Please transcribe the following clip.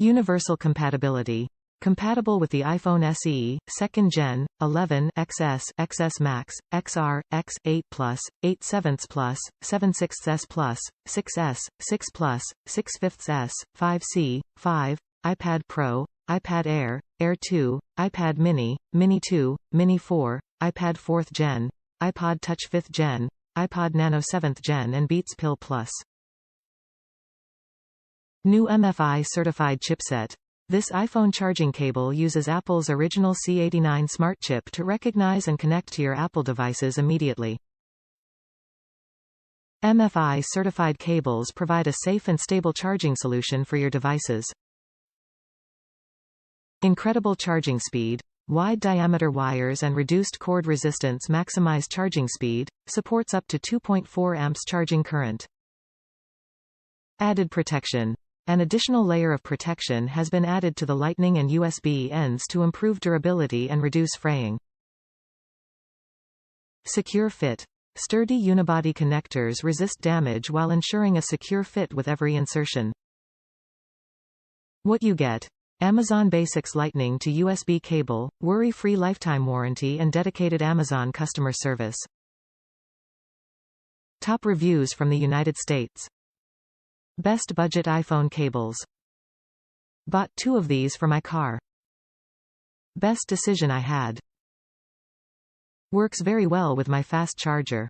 Universal compatibility. Compatible with the iPhone SE, 2nd Gen, 11, XS, XS Max, XR, X, 8 Plus, 8 7 Plus, 7 6s Plus, 6s, 6 Plus, 6 5s, 5C, 5, iPad Pro, iPad Air, Air 2, iPad Mini, Mini 2, Mini 4, iPad 4th Gen, iPod Touch 5th Gen, iPod Nano 7th Gen and Beats Pill Plus. New MFi-certified chipset. This iPhone charging cable uses Apple's original C89 smart chip to recognize and connect to your Apple devices immediately. MFi-certified cables provide a safe and stable charging solution for your devices. Incredible charging speed. Wide diameter wires and reduced cord resistance maximize charging speed, supports up to 2.4 amps charging current. Added protection. An additional layer of protection has been added to the Lightning and USB ends to improve durability and reduce fraying. Secure fit. Sturdy unibody connectors resist damage while ensuring a secure fit with every insertion. What you get. Amazon Basics Lightning to USB cable, worry-free lifetime warranty and dedicated Amazon customer service. Top reviews from the United States. Best budget iPhone cables. Bought 2 of these for my car. Best decision I had. Works very well with my fast charger.